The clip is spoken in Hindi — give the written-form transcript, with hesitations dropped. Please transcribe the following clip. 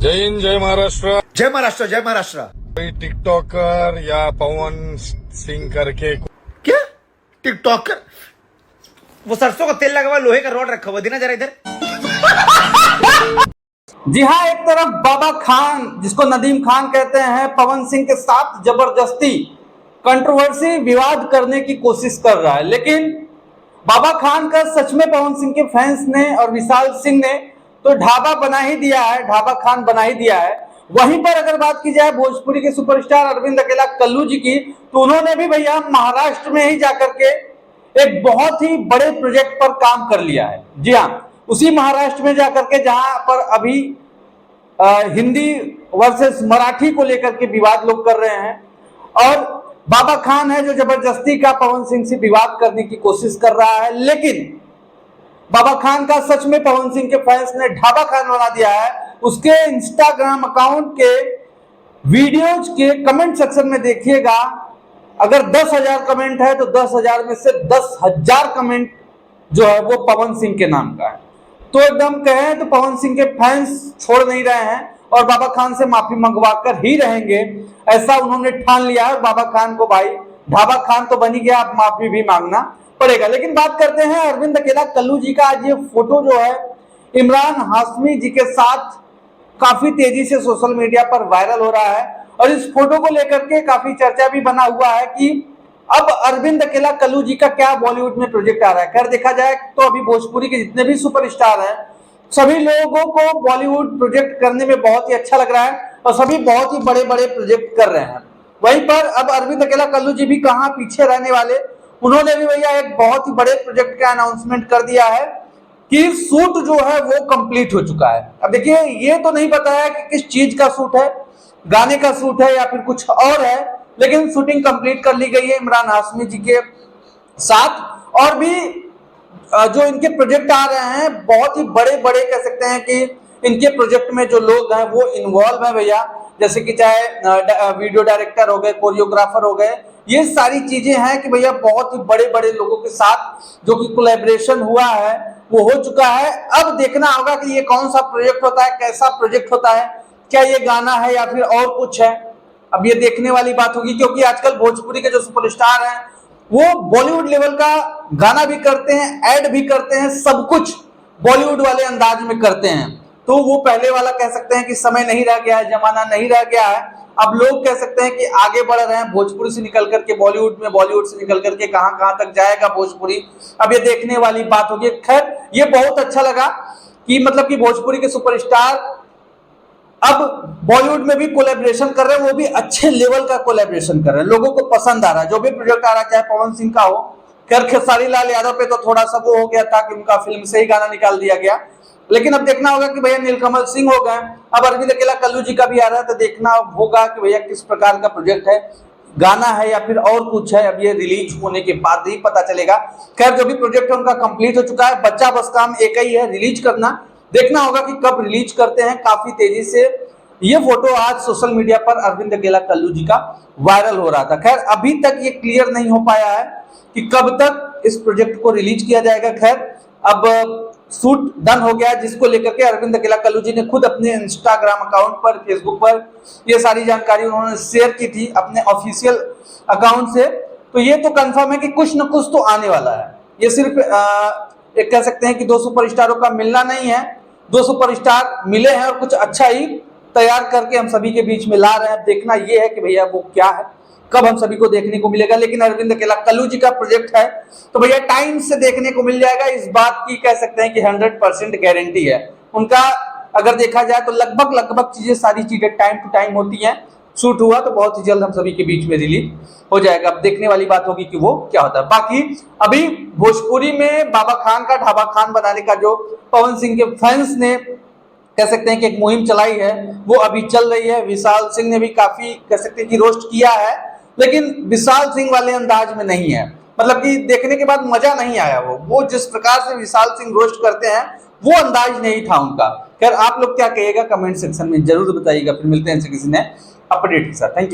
जय हिंद, जय महाराष्ट्र। जय महाराष्ट्र, जय महाराष्ट्र। कोई टिकटॉकर या पवन सिंह करके क्या टिकटॉकर? वो सरसों का तेल लगा हुआ लोहे का रॉड रखा हुआ, देना जरा इधर। जी हाँ, एक तरफ बाबा खान जिसको नदीम खान कहते हैं पवन सिंह के साथ जबरदस्ती कंट्रोवर्सी विवाद करने की कोशिश कर रहा है, लेकिन बाबा खान का सच में पवन सिंह के फैंस ने और विशाल सिंह ने तो ढाबा बना ही दिया है, ढाबा खान बना ही दिया है। वहीं पर अगर बात की जाए भोजपुरी के सुपरस्टार अरविंद अकेला कल्लू जी की, तो उन्होंने भी भैया महाराष्ट्र में ही जाकर के एक बहुत ही बड़े प्रोजेक्ट पर काम कर लिया है। जी हाँ, उसी महाराष्ट्र में जाकर के जहां पर अभी हिंदी वर्सेस मराठी को लेकर के विवाद लोग कर रहे हैं, और बाबा खान है जो जबरदस्ती का पवन सिंह से विवाद करने की कोशिश कर रहा है। लेकिन बाबा खान का सच में पवन सिंह के फैंस ने ढाबा खान बना दिया है। उसके इंस्टाग्राम अकाउंट के वीडियोज के कमेंट सेक्शन में देखिएगा, अगर 10,000 कमेंट है तो 10,000 में से 10,000 कमेंट जो है वो पवन सिंह के नाम का है। तो एकदम कहें तो पवन सिंह के फैंस छोड़ नहीं रहे हैं और बाबा खान से माफी मंगवा कर ही रहेंगे, ऐसा उन्होंने ठान लिया है। और बाबा खान को भाई ढाबा खान तो बनी गया, अब माफी भी मांगना पड़ेगा। लेकिन बात करते हैं अरविंद अकेला कल्लू जी का। आज ये फोटो जो है इमरान हाशमी जी के साथ काफी तेजी से सोशल मीडिया पर वायरल हो रहा है, और इस फोटो को लेकर के काफी चर्चा भी बना हुआ है कि अब अरविंद अकेला कल्लू जी का क्या बॉलीवुड में प्रोजेक्ट आ रहा है। खैर देखा जाए तो अभी भोजपुरी के जितने भी सुपरस्टार हैं सभी लोगों को बॉलीवुड प्रोजेक्ट करने में बहुत ही अच्छा लग रहा है और सभी बहुत ही बड़े बड़े प्रोजेक्ट कर रहे हैं। वहीं पर अब अरविंद अकेला कल्लू जी भी कहां पीछे रहने वाले, उन्होंने भी भैया एक बहुत ही बड़े प्रोजेक्ट का अनाउंसमेंट कर दिया है कि शूट जो है वो कंप्लीट हो चुका है। अब देखिए, ये तो नहीं बताया कि किस चीज का शूट है, गाने का शूट है या फिर कुछ और है, लेकिन शूटिंग कंप्लीट कर ली गई है इमरान हाशमी जी के साथ। और भी जो इनके प्रोजेक्ट आ रहे हैं बहुत ही बड़े बड़े, कह सकते हैं कि इनके प्रोजेक्ट में जो लोग हैं वो इन्वॉल्व है भैया, जैसे कि चाहे वीडियो डायरेक्टर हो गए, कोरियोग्राफर हो गए, ये सारी चीजें हैं कि भैया बहुत ही बड़े बड़े लोगों के साथ जो कि कोलैबोरेशन हुआ है वो हो चुका है। अब देखना होगा कि ये कौन सा प्रोजेक्ट होता है, कैसा प्रोजेक्ट होता है, क्या ये गाना है या फिर और कुछ है, अब ये देखने वाली बात होगी। क्योंकि आजकल भोजपुरी के जो सुपरस्टार हैं वो बॉलीवुड लेवल का गाना भी करते हैं, ऐड भी करते हैं, सब कुछ बॉलीवुड वाले अंदाज में करते हैं। तो वो पहले वाला कह सकते हैं कि समय नहीं रह गया है, जमाना नहीं रह गया है। अब लोग कह सकते हैं कि आगे बढ़ रहे हैं, भोजपुरी से निकल करके बॉलीवुड में, बॉलीवुड से निकल करके कहां कहां तक जाएगा भोजपुरी, अब ये देखने वाली बात होगी। खैर ये बहुत अच्छा लगा कि मतलब कि भोजपुरी के सुपरस्टार अब बॉलीवुड में भी कोलैबोरेशन कर रहे हैं, वो भी अच्छे लेवल का कोलैबोरेशन कर रहे हैं, लोगों को पसंद आ रहा है। जो भी प्रोजेक्ट आ रहा है, चाहे पवन सिंह का हो, खैर खेसारी लाल यादव पे तो थोड़ा सा वो हो गया था कि उनका फिल्म से ही गाना निकाल दिया गया, लेकिन अब देखना होगा कि भैया नीलकमल सिंह हो गए, अब अरविंद अकेला कल्लू जी का भी आ रहा है, तो देखना होगा कि भैया किस प्रकार का प्रोजेक्ट है, गाना है या फिर और कुछ है। अब ये रिलीज होने के बाद ही पता चलेगा। खैर जो भी प्रोजेक्ट है उनका कंप्लीट हो चुका है, बच्चा बस काम एक ही है, रिलीज करना। देखना होगा कि कब रिलीज करते हैं। काफी तेजी से ये फोटो आज सोशल मीडिया पर अरविंद अकेला कल्लू जी का वायरल हो रहा था। खैर अभी तक ये क्लियर नहीं हो पाया है कि कब तक इस प्रोजेक्ट को रिलीज किया जाएगा। खैर अब शूट डन हो गया, जिसको लेकर के अरविंद अकेला कल्लू जी ने खुद अपने इंस्टाग्राम अकाउंट पर, फेसबुक पर ये सारी जानकारी उन्होंने शेयर की थी अपने ऑफिशियल अकाउंट से। तो ये तो कंफर्म है कि कुछ न कुछ तो आने वाला है। ये सिर्फ एक कह सकते हैं कि दो सुपरस्टारों का मिलना नहीं है, दो सुपरस्टार मिले हैं और कुछ अच्छा ही तैयार करके हम सभी के बीच में ला रहे हैं। देखना ये है कि भैया वो क्या है, कब हम सभी को देखने को मिलेगा। लेकिन अरविंद अकेला कल्लू जी का प्रोजेक्ट है तो भैया टाइम से देखने को मिल जाएगा, इस बात की कह सकते हैं कि 100% गारंटी है उनका। अगर देखा जाए तो लगभग चीजें, सारी चीजें टाइम टू टाइम होती हैं। शूट हुआ तो बहुत ही जल्द हम सभी के बीच में रिलीज हो जाएगा। अब देखने वाली बात होगी कि वो क्या होता है। बाकी अभी भोजपुरी में बाबा खान का ढाबा खान बनाने का जो पवन सिंह के फैंस ने कह सकते हैं कि एक मुहिम चलाई है वो अभी चल रही है। विशाल सिंह ने भी काफी कह सकते हैं कि रोस्ट किया है, लेकिन विशाल सिंह वाले अंदाज में नहीं है, मतलब कि देखने के बाद मजा नहीं आया। वो जिस प्रकार से विशाल सिंह रोस्ट करते हैं वो अंदाज नहीं था उनका। खैर आप लोग क्या कहिएगा कमेंट सेक्शन में जरूर बताइएगा। फिर मिलते हैं किसी ने अपडेट के साथ। Thank you.